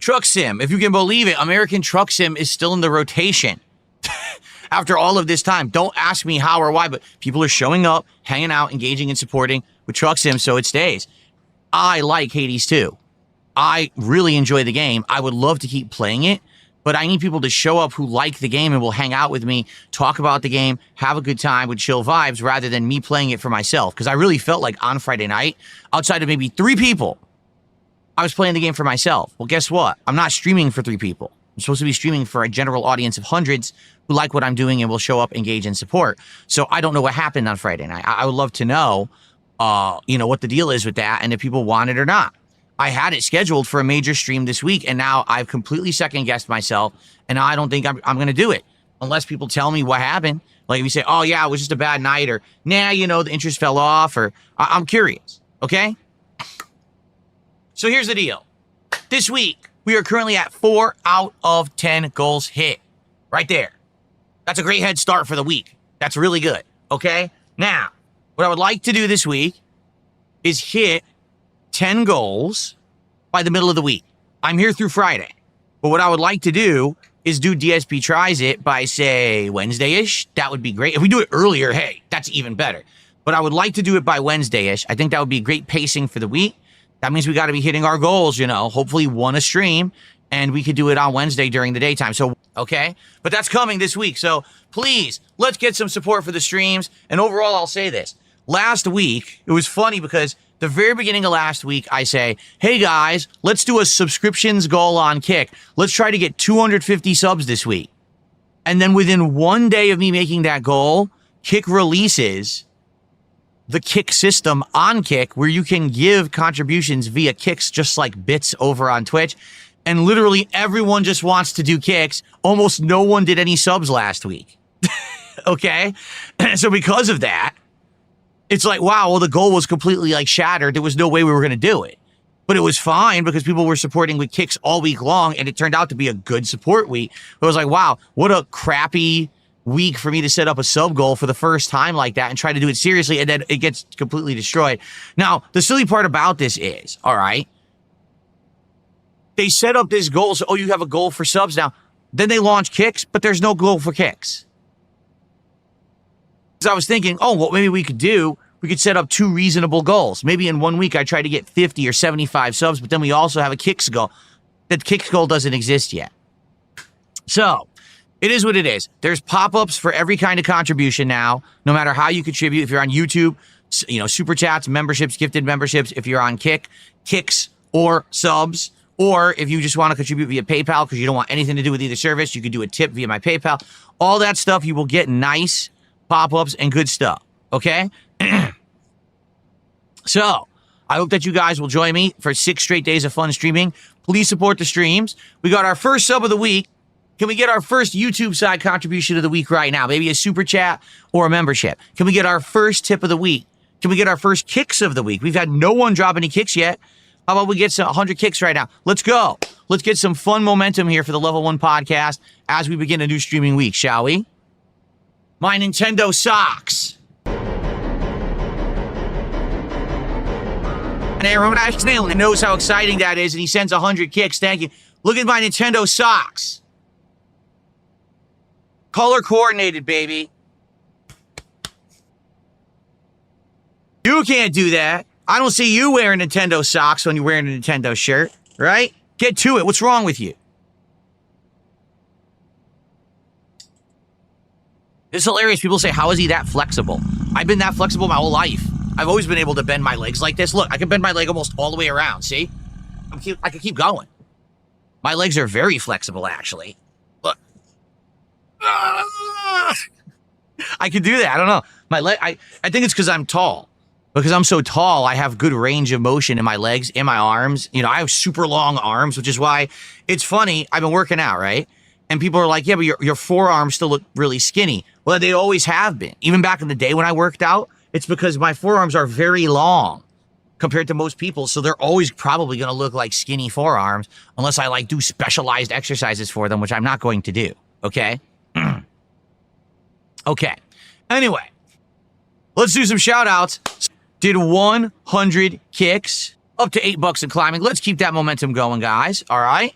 Truck Sim, if you can believe it, American Truck Sim is still in the rotation. After all of this time, don't ask me how or why, but people are showing up, hanging out, engaging and supporting with Truck Sim, so it stays. I like Hades 2. I really enjoy the game. I would love to keep playing it, but I need people to show up who like the game and will hang out with me, talk about the game, have a good time with chill vibes, rather than me playing it for myself. Because I really felt like on Friday night, outside of maybe 3 people, I was playing the game for myself. Well, guess what? I'm not streaming for 3 people. I'm supposed to be streaming for a general audience of hundreds who like what I'm doing and will show up, engage, and support. So I don't know what happened on Friday night. I would love to know, what the deal is with that and if people want it or not. I had it scheduled for a major stream this week, and now I've completely second-guessed myself, and I don't think I'm going to do it unless people tell me what happened. Like if you say, oh, yeah, it was just a bad night, or, nah, the interest fell off, or I'm curious, okay? So here's the deal. This week, we are currently at 4 out of 10 goals hit. Right there. That's a great head start for the week. That's really good, okay? Now, what I would like to do this week is hit 10 goals by the middle of the week. I'm here through Friday. But what I would like to do is do DSP tries it by, say, Wednesday-ish. That would be great. If we do it earlier, hey, that's even better. But I would like to do it by Wednesday-ish. I think that would be great pacing for the week. That means we got to be hitting our goals, hopefully one a stream, and we could do it on Wednesday during the daytime. So, okay? But that's coming this week. So please, let's get some support for the streams. And overall, I'll say this. Last week, it was funny because the very beginning of last week, I say, hey guys, let's do a subscriptions goal on Kick. Let's try to get 250 subs this week. And then within 1 day of me making that goal, Kick releases the Kick system on Kick, where you can give contributions via Kicks, just like bits over on Twitch. And literally everyone just wants to do Kicks. Almost no one did any subs last week. Okay? So because of that, it's like, wow, well, the goal was completely shattered. There was no way we were going to do it. But it was fine because people were supporting with Kicks all week long, and it turned out to be a good support week. It was like, wow, what a crappy week for me to set up a sub goal for the first time like that and try to do it seriously, and then it gets completely destroyed. Now, the silly part about this is, all right, they set up this goal, so, oh, you have a goal for subs now. Then they launch Kicks, but there's no goal for Kicks. So I was thinking, oh, what maybe we could set up 2 reasonable goals. Maybe in 1 week I try to get 50 or 75 subs, but then we also have a Kicks goal. That Kicks goal doesn't exist yet. So it is what it is. There's pop-ups for every kind of contribution now, no matter how you contribute. If you're on YouTube, super chats, memberships, gifted memberships. If you're on Kicks or subs, or if you just want to contribute via PayPal because you don't want anything to do with either service, you can do a tip via my PayPal. All that stuff, you will get nice pop-ups and good stuff, okay? So, I hope that you guys will join me for 6 straight days of fun streaming. Please support the streams. We got our first sub of the week. Can we get our first YouTube side contribution of the week right now? Maybe a super chat or a membership. Can we get our first tip of the week? Can we get our first kicks of the week? We've had no one drop any kicks yet. How about we get some 100 kicks right now? Let's go. Let's get some fun momentum here for the Level 1 podcast as we begin a new streaming week, shall we? My Nintendo socks. And Aaron Snail knows how exciting that is, and he sends 100 kicks. Thank you. Look at my Nintendo socks. Color coordinated, baby. You can't do that. I don't see you wearing Nintendo socks when you're wearing a Nintendo shirt, right? Get to it. What's wrong with you? It's hilarious. People say, how is he that flexible? I've been that flexible my whole life. I've always been able to bend my legs like this. Look, I can bend my leg almost all the way around, see? I can keep going. My legs are very flexible, actually. Look. I can do that. I don't know. My leg. I think it's because I'm tall. Because I'm so tall, I have good range of motion in my legs, in my arms. You know, I have super long arms, which is why it's funny. I've been working out, right? And people are like, yeah, but your forearms still look really skinny. Well, they always have been. Even back in the day when I worked out, it's because my forearms are very long compared to most people. So they're always probably going to look like skinny forearms unless I like do specialized exercises for them, which I'm not going to do. Okay? Okay. Anyway, let's do some shout outs. Did 100 kicks, up to $8 in climbing. Let's keep that momentum going, guys. All right.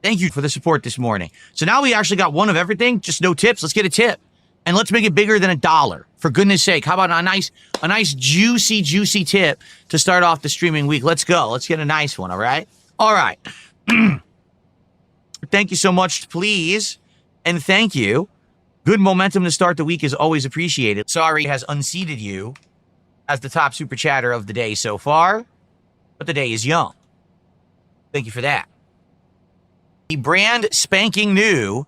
Thank you for the support this morning. So now we actually got one of everything, just no tips. Let's get a tip. And let's make it bigger than $1. For goodness sake, how about a nice juicy tip to start off the streaming week? Let's go. Let's get a nice one, all right? All right. Thank you so much, please. And thank you. Good momentum to start the week is always appreciated. Sorry has unseated you as the top super chatter of the day so far, but the day is young. Thank you for that. The brand spanking new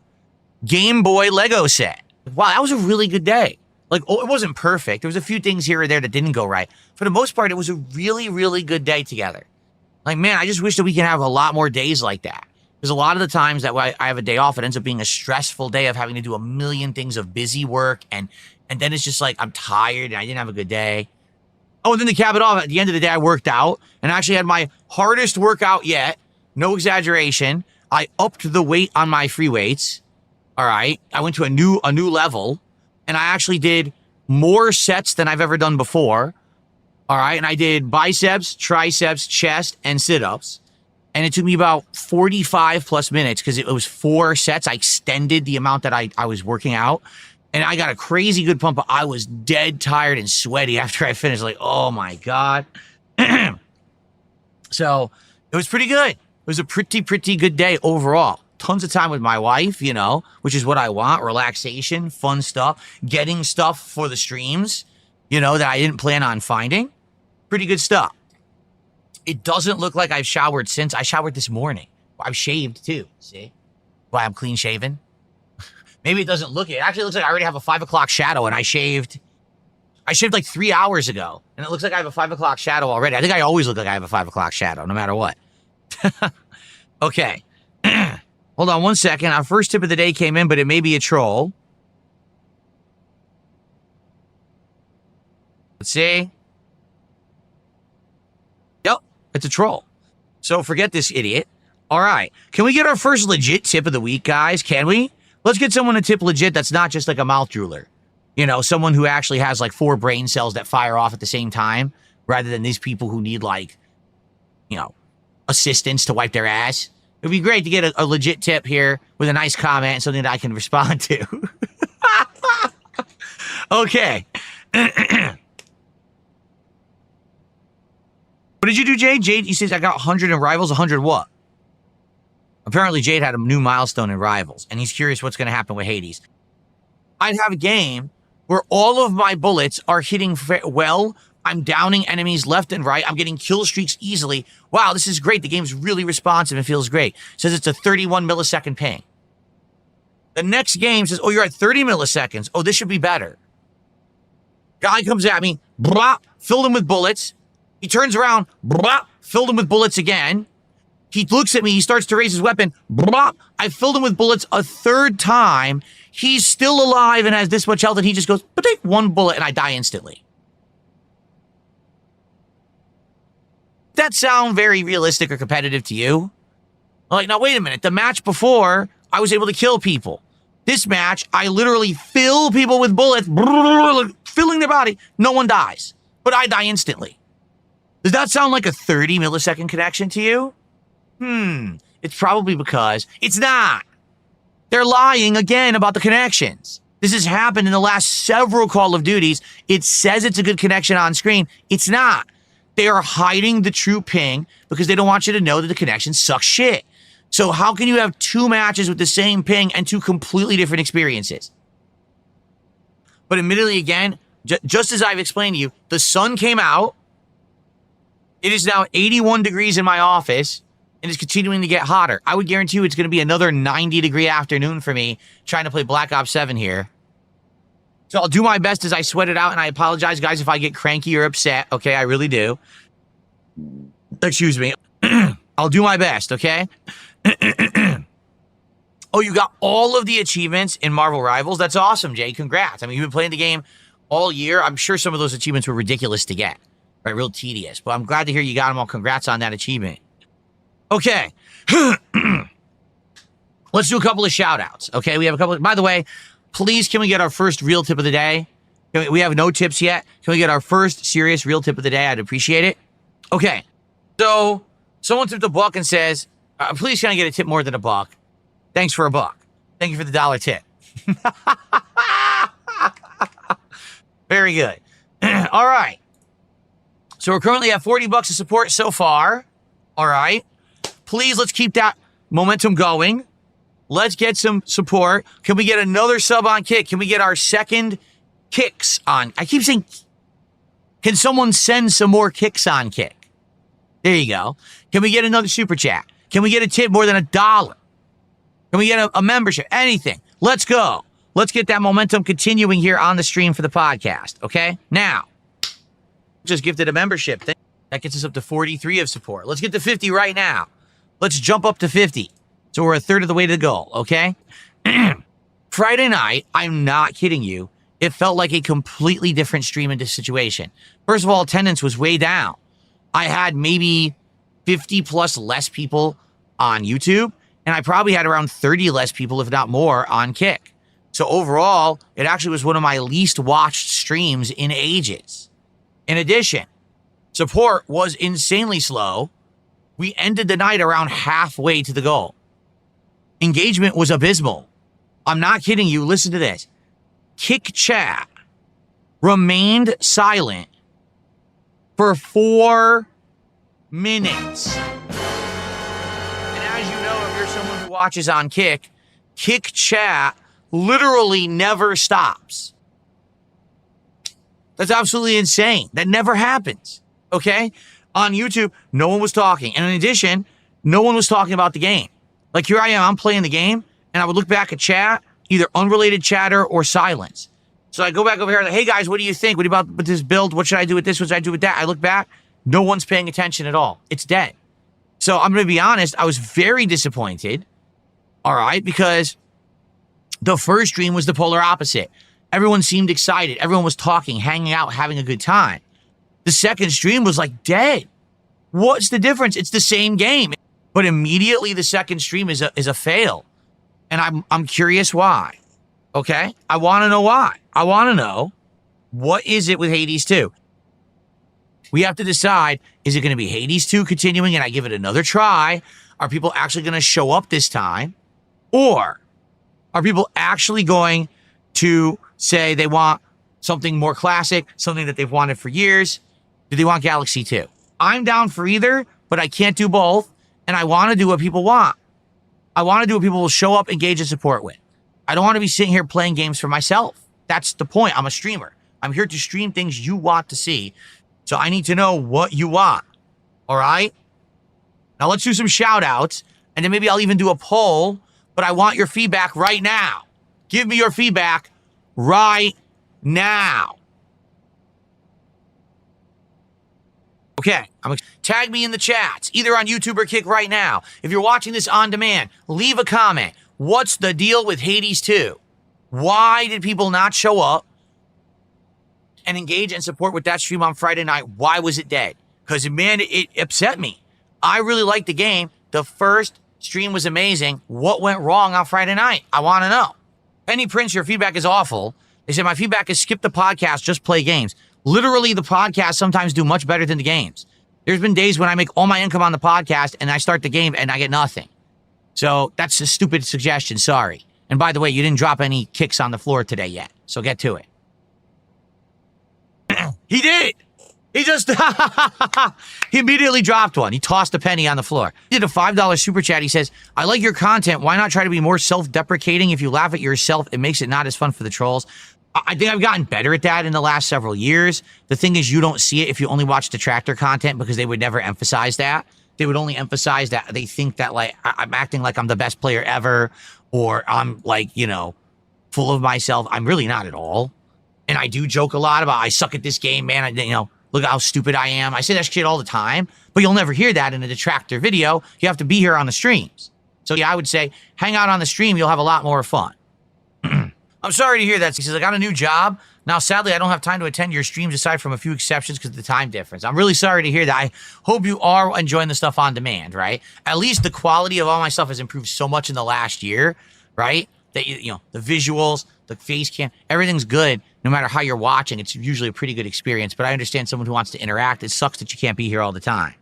Game Boy Lego set. Wow, that was a really good day. Like, oh, it wasn't perfect. There was a few things here or there that didn't go right. For the most part, it was a really, really good day together. Like, man, I just wish that we can have a lot more days like that. Because a lot of the times that I have a day off, it ends up being a stressful day of having to do a million things of busy work. And then it's just like, I'm tired and I didn't have a good day. Oh, and then to cap it off, at the end of the day, I worked out and actually had my hardest workout yet. No exaggeration. I upped the weight on my free weights. All right. I went to a new level and I actually did more sets than I've ever done before. All right. And I did biceps, triceps, chest, and sit-ups. And it took me about 45 plus minutes because it was 4 sets. I extended the amount that I was working out. And I got a crazy good pump. But I was dead tired and sweaty after I finished. Like, oh my God. So it was pretty good. It was a pretty good day overall. Tons of time with my wife, you know, which is what I want. Relaxation, fun stuff, getting stuff for the streams, you know, that I didn't plan on finding. Pretty good stuff. It doesn't look like I've showered since. I showered this morning. I've shaved too. See? Why I'm clean shaven. Maybe it doesn't look it. It actually looks like I already have a 5 o'clock shadow and I shaved like 3 hours ago. And it looks like I have a 5 o'clock shadow already. I think I always look like I have a 5 o'clock shadow, no matter what. Okay. Hold on one second. Our first tip of the day came in, but it may be a troll. Let's see. Yep, it's a troll. So forget this idiot. All right. Can we get our first legit tip of the week, guys? Can we? Let's get someone to tip legit that's not just like a mouth drooler. You know, someone who actually has like 4 brain cells that fire off at the same time, rather than these people who need like, you know, assistance to wipe their ass. It'd be great to get a legit tip here with a nice comment, something that I can respond to. Okay. What did you do, Jade? Jade, you says I got 100 in Rivals. 100 what? Apparently, Jade had a new milestone in Rivals, and he's curious what's going to happen with Hades. I'd have a game where all of my bullets are hitting well. I'm downing enemies left and right. I'm getting kill streaks easily. Wow, this is great. The game's really responsive and feels great. It says it's a 31 millisecond ping. The next game says, oh, you're at 30 milliseconds. Oh, this should be better. Guy comes at me, blah, filled him with bullets. He turns around, blah, filled him with bullets again. He looks at me. He starts to raise his weapon. Blah, I filled him with bullets a 3rd time. He's still alive and has this much health, and he just goes, but take 1 bullet, and I die instantly. That sound very realistic or competitive to you? Like, now wait a minute. The match before, I was able to kill people. This match, I literally fill people with bullets, filling their body. No one dies, but I die instantly. Does that sound like a 30 millisecond connection to you? It's probably because it's not. They're lying again about the connections. This has happened in the last several Call of Duties. It says it's a good connection on screen. It's not. They are hiding the true ping because they don't want you to know that the connection sucks shit. So how can you have 2 matches with the same ping and 2 completely different experiences? But admittedly, again, just as I've explained to you, the sun came out. It is now 81 degrees in my office and it's continuing to get hotter. I would guarantee you it's going to be another 90-degree afternoon for me trying to play Black Ops 7 here. So I'll do my best as I sweat it out, and I apologize, guys, if I get cranky or upset, okay? I really do. Excuse me. I'll do my best, okay? Oh, you got all of the achievements in Marvel Rivals? That's awesome, Jay. Congrats. I mean, you've been playing the game all year. I'm sure some of those achievements were ridiculous to get, right? Real tedious. But I'm glad to hear you got them all. Congrats on that achievement. Okay. Let's do a couple of shout-outs, okay? We have a couple of... By the way... Please, can we get our first real tip of the day? We have no tips yet. Can we get our first serious real tip of the day? I'd appreciate it. Okay. So Someone tipped $1 and says, please can I get a tip more than $1? Thanks for $1. Thank you for the $1 tip. Very good. All right. So we're currently at $40 of support so far. All right. Please, let's keep that momentum going. Let's get some support. Can we get another sub on Kick? Can we get our second kicks on? I keep saying, can someone send some more kicks on Kick? There you go. Can we get another super chat? Can we get a tip more than $1? Can we get a membership? Anything. Let's go. Let's get that momentum continuing here on the stream for the podcast, okay? Now, just gifted a membership. That gets us up to 43 of support. Let's get to 50 right now. Let's jump up to 50. So we're a third of the way to the goal, okay? Friday night, I'm not kidding you, it felt like a completely different stream in this situation. First of all, attendance was way down. I had maybe 50 plus less people on YouTube, and I probably had around 30 less people, if not more, on Kick. So overall, it actually was one of my least watched streams in ages. In addition, support was insanely slow. We ended the night around halfway to the goal. Engagement was abysmal. I'm not kidding you. Listen to this. Kick chat remained silent for 4 minutes. And as you know, if you're someone who watches on Kick, Kick chat literally never stops. That's absolutely insane. That never happens. Okay? On YouTube, no one was talking. And in addition, no one was talking about the game. Like here I am, I'm playing the game, and I would look back at chat, either unrelated chatter or silence. So I go back over here, like, hey guys, what do you think? What about with this build? What should I do with this? What should I do with that? I look back, no one's paying attention at all. It's dead. So I'm going to be honest, I was very disappointed, all right, because the first stream was the polar opposite. Everyone seemed excited. Everyone was talking, hanging out, having a good time. The second stream was like dead. What's the difference? It's the same game. But immediately the second stream is a fail. And I'm curious why. Okay? I want to know why. I want to know, what is it with Hades 2? We have to decide, is it going to be Hades 2 continuing and I give it another try? Are people actually going to show up this time? Or are people actually going to say they want something more classic, something that they've wanted for years? Do they want Galaxy 2? I'm down for either, but I can't do both. And I want to do what people want. I want to do what people will show up, engage, and support with. I don't want to be sitting here playing games for myself. That's the point. I'm a streamer. I'm here to stream things you want to see. So I need to know what you want. All right? Now let's do some shout outs. And then maybe I'll even do a poll. But I want your feedback right now. Give me your feedback right now. Okay, tag me in the chats, either on YouTube or Kick right now. If you're watching this on demand, leave a comment. What's the deal with Hades 2? Why did people not show up and engage and support with that stream on Friday night? Why was it dead? Because, man, it upset me. I really liked the game. The first stream was amazing. What went wrong on Friday night? I want to know. Penny Prince, your feedback is awful. They said, my feedback is skip the podcast, just play games. Literally, the podcasts sometimes do much better than the games. There's been days when I make all my income on the podcast and I start the game and I get nothing. So that's a stupid suggestion. Sorry. And by the way, you didn't drop any kicks on the floor today yet. So get to it. He did. He just, he immediately dropped one. He tossed a penny on the floor. He did a $5 super chat. He says, I like your content. Why not try to be more self-deprecating? If you laugh at yourself, it makes it not as fun for the trolls. I think I've gotten better at that in the last several years. The thing is, you don't see it if you only watch detractor content because they would never emphasize that. They would only emphasize that they think that, like, I'm acting like I'm the best player ever, or I'm, like, you know, full of myself. I'm really not at all. And I do joke a lot about, I suck at this game, man. You know, look at how stupid I am. I say that shit all the time, but you'll never hear that in a detractor video. You have to be here on the streams. So yeah, I would say hang out on the stream. You'll have a lot more fun. I'm sorry to hear that. He says, I got a new job. Now, sadly, I don't have time to attend your streams aside from a few exceptions because of the time difference. I'm really sorry to hear that. I hope you are enjoying the stuff on demand, right? At least the quality of all my stuff has improved so much in the last year, right? That, you know, the visuals, the face cam, everything's good. No matter how you're watching, it's usually a pretty good experience. But I understand someone who wants to interact. It sucks that you can't be here all the time.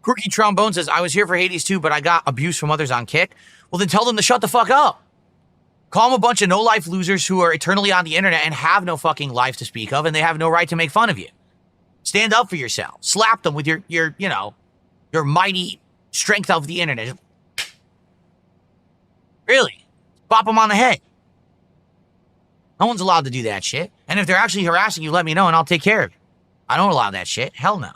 Quirky Trombone says, I was here for Hades too, but I got abuse from others on Kick. Well, then tell them to shut the fuck up. Call them a bunch of no-life losers who are eternally on the internet and have no fucking life to speak of, and they have no right to make fun of you. Stand up for yourself. Slap them with your mighty strength of the internet. Really. Bop them on the head. No one's allowed to do that shit. And if they're actually harassing you, let me know and I'll take care of it. I don't allow that shit. Hell no.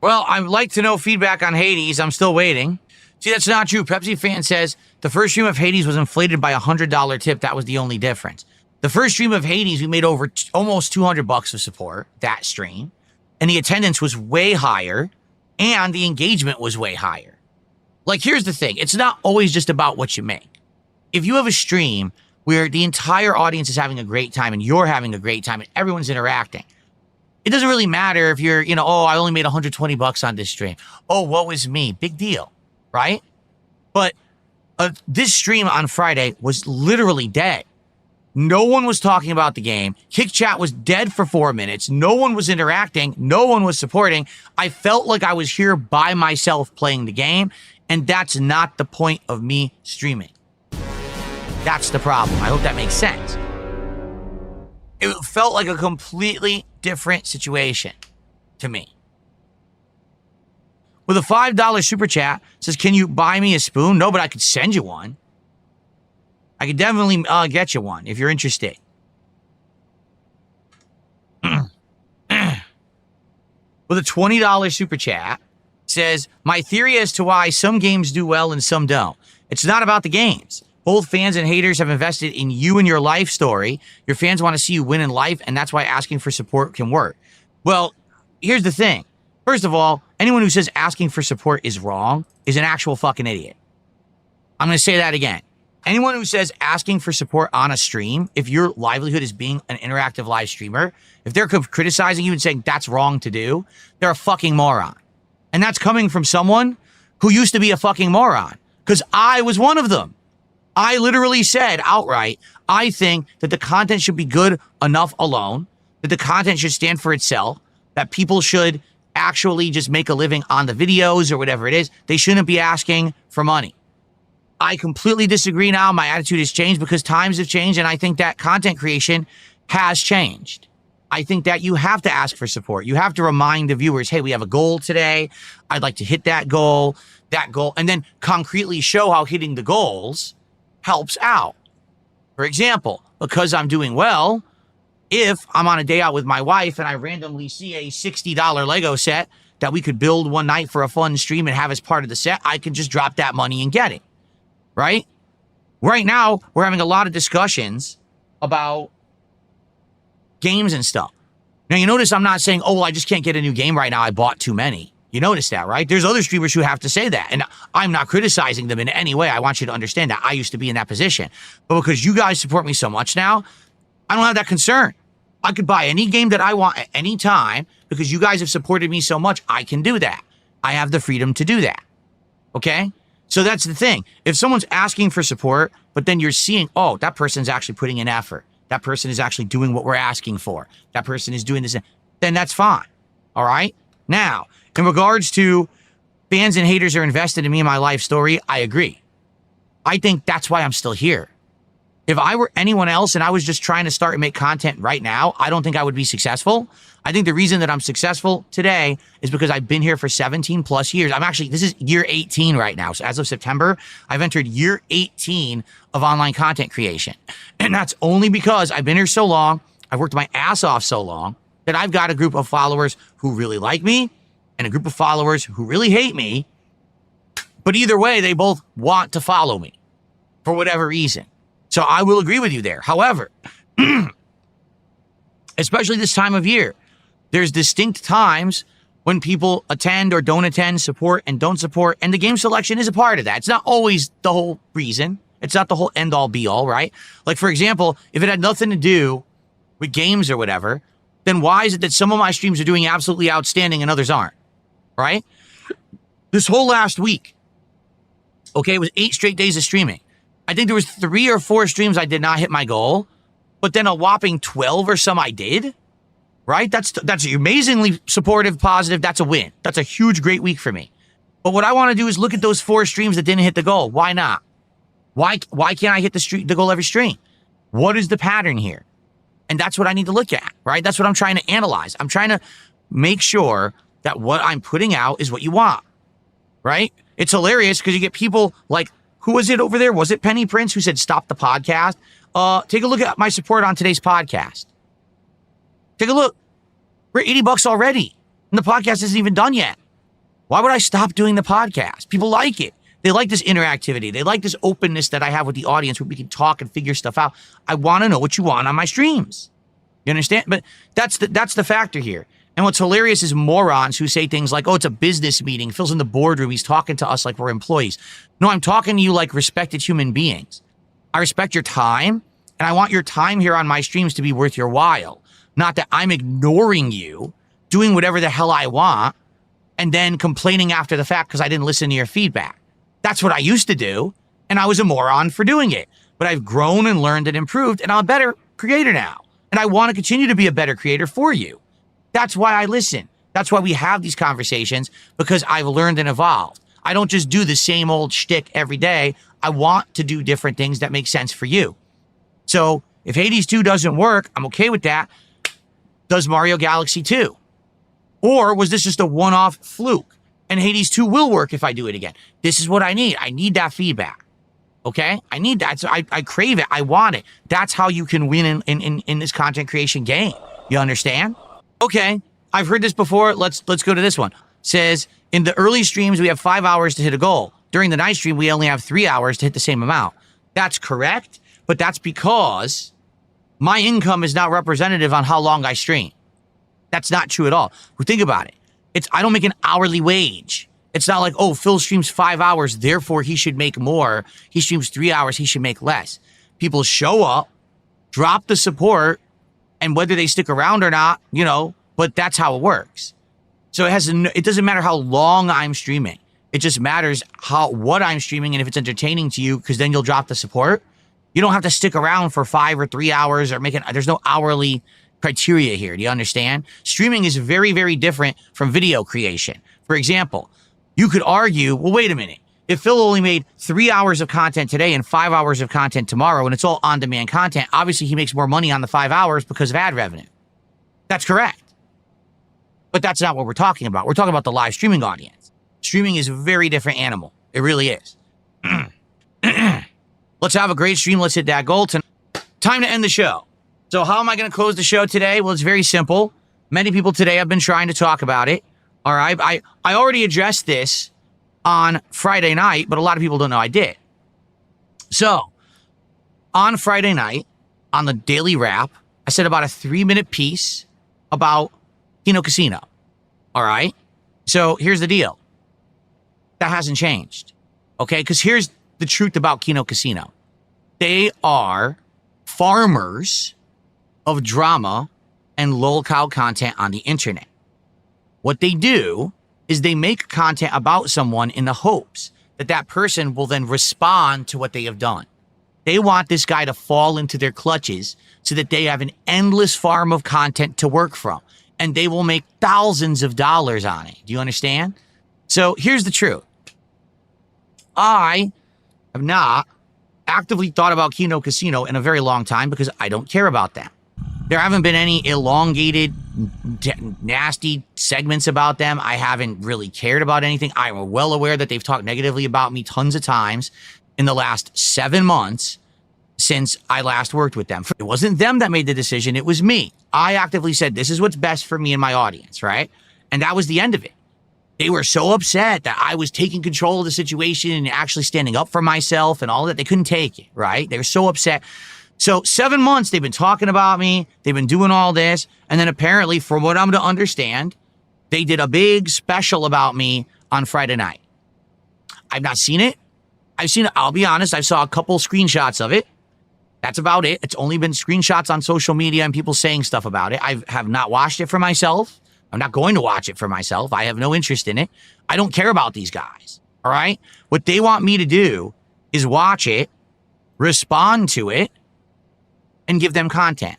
Well, I'd like to know feedback on Hades. I'm still waiting. See, that's not true. Pepsi fan says the first stream of Hades was inflated by $100 tip. That was the only difference. The first stream of Hades, we made over almost $200 of support, that stream. And the attendance was way higher. And the engagement was way higher. Like, here's the thing. It's not always just about what you make. If you have a stream where the entire audience is having a great time and you're having a great time and everyone's interacting, it doesn't really matter if you're, oh, I only made $120 on this stream. Oh, woe is me. Big deal, right? But this stream on Friday was literally dead. No one was talking about the game. Kick chat was dead for 4 minutes. No one was interacting. No one was supporting. I felt like I was here by myself playing the game, and that's not the point of me streaming. That's the problem. I hope that makes sense. It felt like a completely different situation to me. With a $5 super chat, says, can you buy me a spoon? No, but I could send you one. I could definitely get you one if you're interested. With a $20 super chat, says, my theory as to why some games do well and some don't. It's not about the games. Both fans and haters have invested in you and your life story. Your fans want to see you win in life, and that's why asking for support can work. Well, here's the thing. First of all, anyone who says asking for support is wrong is an actual fucking idiot. I'm going to say that again. Anyone who says asking for support on a stream, if your livelihood is being an interactive live streamer, if they're criticizing you and saying that's wrong to do, they're a fucking moron. And that's coming from someone who used to be a fucking moron, because I was one of them. I literally said outright, I think that the content should be good enough alone, that the content should stand for itself, that people should actually just make a living on the videos or whatever it is. They shouldn't be asking for money. I completely disagree now. My attitude has changed because times have changed, and I think that content creation has changed. I think that you have to ask for support. You have to remind the viewers, hey, we have a goal today. I'd like to hit that goal, and then concretely show how hitting the goals helps out. For example, because I'm doing well, if I'm on a day out with my wife and I randomly see a $60 Lego set that we could build one night for a fun stream and have as part of the set, I can just drop that money and get it, right? Right now, we're having a lot of discussions about games and stuff. Now, you notice I'm not saying, oh, well, I just can't get a new game right now. I bought too many. You notice that, right? There's other streamers who have to say that, and I'm not criticizing them in any way. I want you to understand that I used to be in that position. But because you guys support me so much now, I don't have that concern. I could buy any game that I want at any time because you guys have supported me so much. I can do that. I have the freedom to do that. Okay? So that's the thing. If someone's asking for support, but then you're seeing, oh, that person's actually putting in effort. That person is actually doing what we're asking for. That person is doing this. Then that's fine. All right? Now, in regards to fans and haters are invested in me and my life story, I agree. I think that's why I'm still here. If I were anyone else and I was just trying to start and make content right now, I don't think I would be successful. I think the reason that I'm successful today is because I've been here for 17 plus years. This is year 18 right now. So as of September, I've entered year 18 of online content creation. And that's only because I've been here so long, I've worked my ass off so long, that I've got a group of followers who really like me and a group of followers who really hate me. But either way, they both want to follow me for whatever reason. So I will agree with you there. However, especially this time of year, there's distinct times when people attend or don't attend, support and don't support, and the game selection is a part of that. It's not always the whole reason. It's not the whole end-all be-all, right? Like, for example, if it had nothing to do with games or whatever, then why is it that some of my streams are doing absolutely outstanding and others aren't, right? This whole last week, okay, it was 8 straight days of streaming. I think there was 3 or 4 streams I did not hit my goal, but then a whopping 12 or some I did, right? That's amazingly supportive, positive. That's a win. That's a huge, great week for me. But what I want to do is look at those 4 streams that didn't hit the goal. Why not? Why can't I hit the goal every stream? What is the pattern here? And that's what I need to look at, right? That's what I'm trying to analyze. I'm trying to make sure that what I'm putting out is what you want, right? It's hilarious because you get people like, who was it over there? Was it Penny Prince who said, stop the podcast? Take a look at my support on today's podcast. Take a look. We're $80 already, and the podcast isn't even done yet. Why would I stop doing the podcast? People like it. They like this interactivity. They like this openness that I have with the audience where we can talk and figure stuff out. I want to know what you want on my streams. You understand? But that's the factor here. And what's hilarious is morons who say things like, oh, it's a business meeting. Phil's in the boardroom. He's talking to us like we're employees. No, I'm talking to you like respected human beings. I respect your time, and I want your time here on my streams to be worth your while. Not that I'm ignoring you, doing whatever the hell I want, and then complaining after the fact because I didn't listen to your feedback. That's what I used to do, and I was a moron for doing it. But I've grown and learned and improved, and I'm a better creator now. And I want to continue to be a better creator for you. That's why I listen. That's why we have these conversations, because I've learned and evolved. I don't just do the same old shtick every day. I want to do different things that make sense for you. So if Hades 2 doesn't work, I'm okay with that. Does Mario Galaxy 2? Or was this just a one-off fluke? And Hades 2 will work if I do it again. This is what I need. I need that feedback. Okay? I need that. So I crave it. I want it. That's how you can win in this content creation game. You understand? Okay. I've heard this before. Let's go to this one. It says, in the early streams, we have 5 hours to hit a goal. During the night stream, we only have 3 hours to hit the same amount. That's correct, but that's because my income is not representative on how long I stream. That's not true at all. Think about it. I don't make an hourly wage. It's not like, oh, Phil streams 5 hours, therefore he should make more. He streams 3 hours, he should make less. People show up, drop the support, and whether they stick around or not, but that's how it works. So it doesn't matter how long I'm streaming. It just matters what I'm streaming and if it's entertaining to you, because then you'll drop the support. You don't have to stick around for 5 or 3 hours or there's no hourly criteria here. Do you understand? Streaming is very, very different from video creation. For example, you could argue, well, wait a minute. If Phil only made 3 hours of content today and 5 hours of content tomorrow, and it's all on-demand content, obviously he makes more money on the 5 hours because of ad revenue. That's correct. But that's not what we're talking about. We're talking about the live streaming audience. Streaming is a very different animal. It really is. Let's have a great stream. Let's hit that goal. Time to end the show. So how am I going to close the show today? Well, it's very simple. Many people today have been trying to talk about it. All right. I already addressed this on Friday night, but a lot of people don't know I did. So on Friday night, on the daily wrap, I said about a 3-minute piece about Kino Casino. All right. So here's the deal. That hasn't changed. Okay. Because here's the truth about Kino Casino. They are farmers of drama and lolcow content on the internet. What they do is they make content about someone in the hopes that that person will then respond to what they have done. They want this guy to fall into their clutches so that they have an endless farm of content to work from, and they will make thousands of dollars on it. Do you understand? So here's the truth. I have not actively thought about Kino Casino in a very long time because I don't care about them. There haven't been any elongated, nasty segments about them. I haven't really cared about anything. I'm well aware that they've talked negatively about me tons of times in the last 7 months since I last worked with them. It wasn't them that made the decision. It was me. I actively said, this is what's best for me and my audience, right? And that was the end of it. They were so upset that I was taking control of the situation and actually standing up for myself and all that. They couldn't take it, right? They were so upset. So 7 months, they've been talking about me. They've been doing all this. And then apparently, from what I'm to understand, they did a big special about me on Friday night. I've not seen it. I've seen it. I'll be honest. I saw a couple screenshots of it. That's about it. It's only been screenshots on social media and people saying stuff about it. I have not watched it for myself. I'm not going to watch it for myself. I have no interest in it. I don't care about these guys. All right. What they want me to do is watch it, respond to it, and give them content.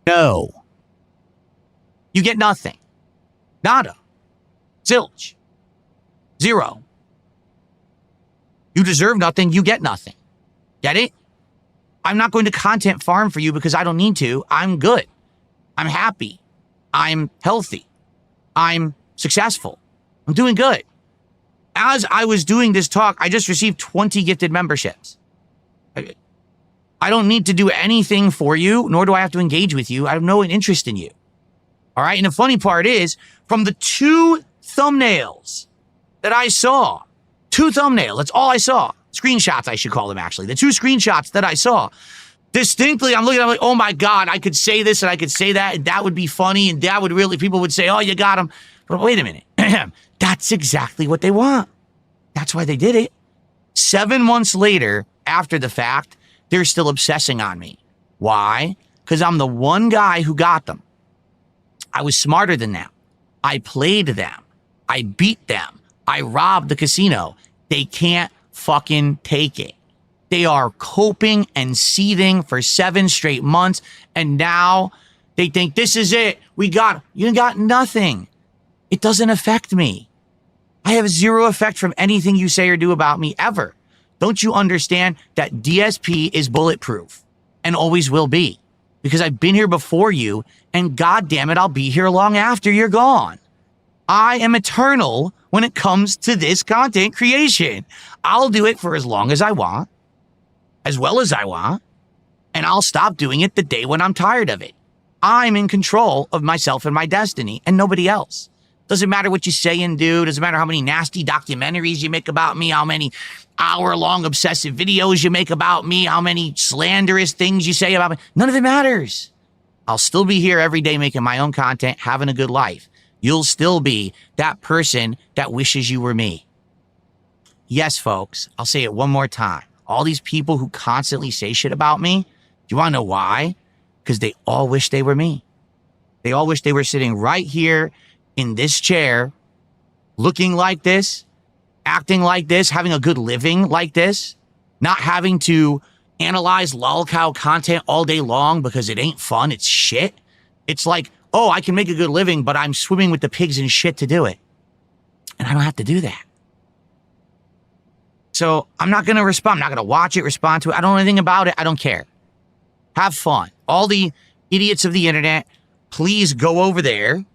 No. You get nothing. Nada. Zilch. Zero. You deserve nothing. You get nothing. Get it? I'm not going to content farm for you because I don't need to. I'm good. I'm happy. I'm healthy. I'm successful. I'm doing good. As I was doing this talk, I just received 20 gifted memberships. I don't need to do anything for you, nor do I have to engage with you. I have no interest in you. All right? And the funny part is, from the 2 thumbnails that I saw, 2 thumbnails, that's all I saw. Screenshots, I should call them, actually. The 2 screenshots that I saw, distinctly, I'm looking, I'm like, oh my God, I could say this and I could say that, and that would be funny, and that would really, people would say, oh, you got him. But wait a minute. That's exactly what they want. That's why they did it. 7 months later, after the fact, they're still obsessing on me. Why? Because I'm the one guy who got them. I was smarter than them. I played them. I beat them. I robbed the casino. They can't fucking take it. They are coping and seething for 7 straight months, and now they think this is it. You got nothing. It doesn't affect me. I have 0 effect from anything you say or do about me ever. Don't you understand that DSP is bulletproof and always will be? Because I've been here before you, and God damn it, I'll be here long after you're gone. I am eternal when it comes to this content creation. I'll do it for as long as I want, as well as I want, and I'll stop doing it the day when I'm tired of it. I'm in control of myself and my destiny, and nobody else. Doesn't matter what you say and do. Doesn't matter how many nasty documentaries you make about me, how many hour-long obsessive videos you make about me, how many slanderous things you say about me. None of it matters. I'll still be here every day making my own content, having a good life. You'll still be that person that wishes you were me. Yes, folks, I'll say it one more time. All these people who constantly say shit about me, do you want to know why? Because they all wish they were me. They all wish they were sitting right here in this chair, looking like this, acting like this, having a good living like this, not having to analyze lolcow content all day long because it ain't fun, it's shit. It's like, oh, I can make a good living, but I'm swimming with the pigs and shit to do it. And I don't have to do that. So I'm not going to respond. I'm not going to watch it, respond to it. I don't know anything about it. I don't care. Have fun. All the idiots of the internet, please go over there.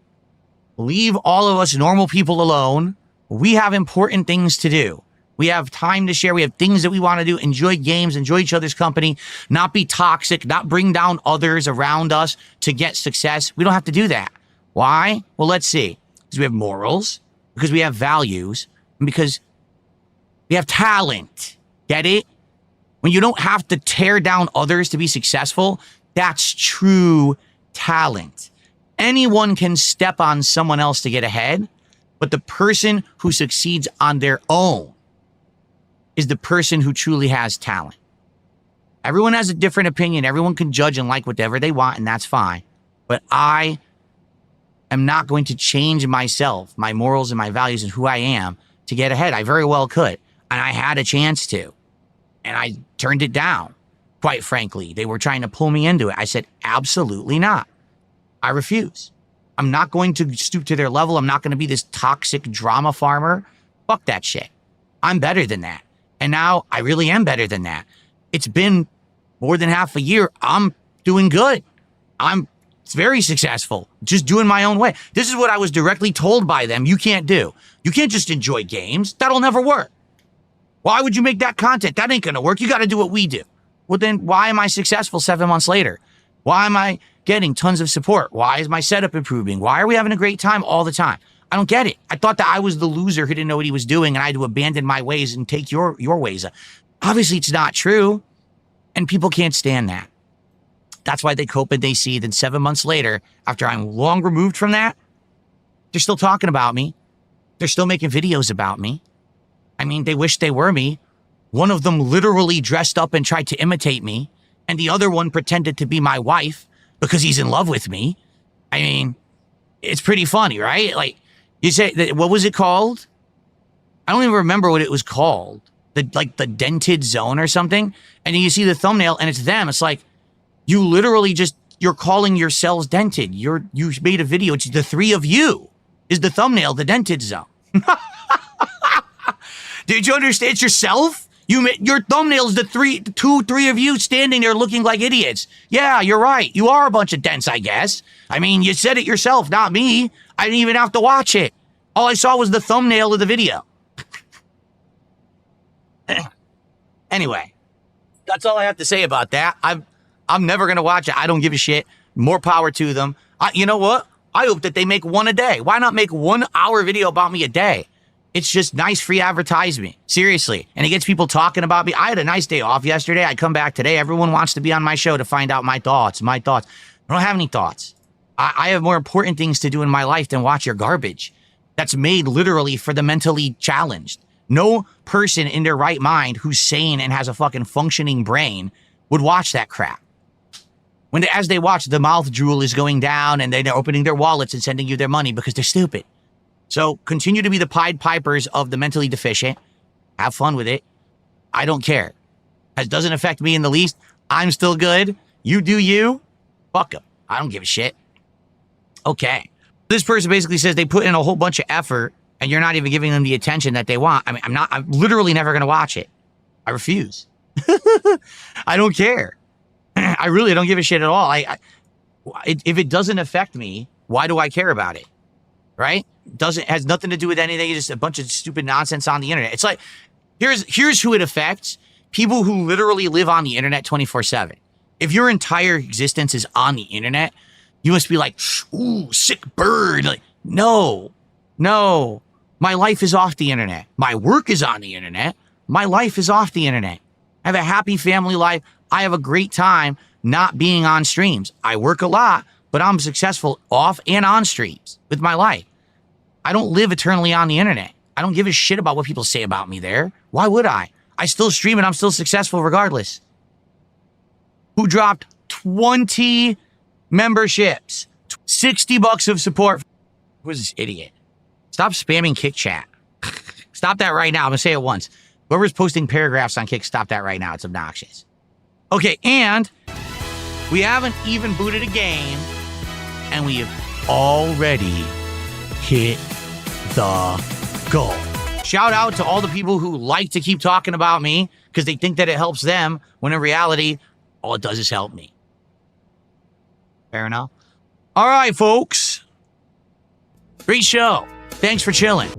Leave all of us normal people alone. We have important things to do. We have time to share. We have things that we want to do. Enjoy games, enjoy each other's company, not be toxic, not bring down others around us to get success. We don't have to do that. Why? Well, let's see. Because we have morals, because we have values, and because we have talent. Get it? When you don't have to tear down others to be successful, that's true talent. Anyone can step on someone else to get ahead, but the person who succeeds on their own is the person who truly has talent. Everyone has a different opinion. Everyone can judge and like whatever they want, and that's fine. But I am not going to change myself, my morals and my values and who I am to get ahead. I very well could, and I had a chance to, and I turned it down, quite frankly. They were trying to pull me into it. I said, absolutely not. I refuse. I'm not going to stoop to their level. I'm not going to be this toxic drama farmer. Fuck that shit. I'm better than that. And now I really am better than that. It's been more than half a year. I'm doing good. I'm very successful, just doing my own way. This is what I was directly told by them you can't do. You can't just enjoy games. That'll never work. Why would you make that content? That ain't going to work. You got to do what we do. Well, then why am I successful 7 months later? Why am I getting tons of support? Why is my setup improving? Why are we having a great time all the time? I don't get it. I thought that I was the loser who didn't know what he was doing and I had to abandon my ways and take your ways. Obviously, it's not true. And people can't stand that. That's why they cope and they see. Then 7 months later, after I'm long removed from that, they're still talking about me. They're still making videos about me. I mean, they wish they were me. One of them literally dressed up and tried to imitate me. And the other one pretended to be my wife because he's in love with me. I mean, it's pretty funny, right? Like, you say, what was it called? I don't even remember what it was called. The Dented zone or something. And then you see the thumbnail and it's them. It's like, you're you're calling yourselves Dented. You made a video. It's the three of you is the thumbnail, the Dented zone. Did you understand? It's yourself. Your thumbnail is the three of you standing there looking like idiots. Yeah, you're right. You are a bunch of dents, I guess. I mean, you said it yourself, not me. I didn't even have to watch it. All I saw was the thumbnail of the video. Anyway, that's all I have to say about that. I'm never gonna watch it. I don't give a shit. More power to them. You know what? I hope that they make one a day. Why not make 1 hour video about me a day? It's just nice free advertisement. Seriously. And it gets people talking about me. I had a nice day off yesterday. I come back today. Everyone wants to be on my show to find out my thoughts. I don't have any thoughts. I have more important things to do in my life than watch your garbage. That's made literally for the mentally challenged. No person in their right mind who's sane and has a fucking functioning brain would watch that crap. As they watch, the mouth drool is going down and they're opening their wallets and sending you their money because they're stupid. So continue to be the Pied Pipers of the mentally deficient. Have fun with it. I don't care. It doesn't affect me in the least. I'm still good. You do you. Fuck them. I don't give a shit. Okay. This person basically says they put in a whole bunch of effort and you're not even giving them the attention that they want. I mean, I'm literally never going to watch it. I refuse. I don't care. I really don't give a shit at all. If it doesn't affect me, why do I care about it? Right? Has nothing to do with anything. It's just a bunch of stupid nonsense on the internet. It's like, here's who it affects. People who literally live on the internet 24/7. If your entire existence is on the internet, you must be like, ooh, sick bird. Like, no. My life is off the internet. My work is on the internet. My life is off the internet. I have a happy family life. I have a great time not being on streams. I work a lot, but I'm successful off and on streams with my life. I don't live eternally on the internet. I don't give a shit about what people say about me there. Why would I? I still stream and I'm still successful regardless. Who dropped 20 memberships? $60 of support. Who's this idiot? Stop spamming Kick Chat. Stop that right now. I'm going to say it once. Whoever's posting paragraphs on Kick, stop that right now. It's obnoxious. Okay, and we haven't even booted a game, and we have already hit the goal. Shout out to all the people who like to keep talking about me because they think that it helps them, when in reality, all it does is help me. Fair enough? All right, folks. Great show. Thanks for chilling.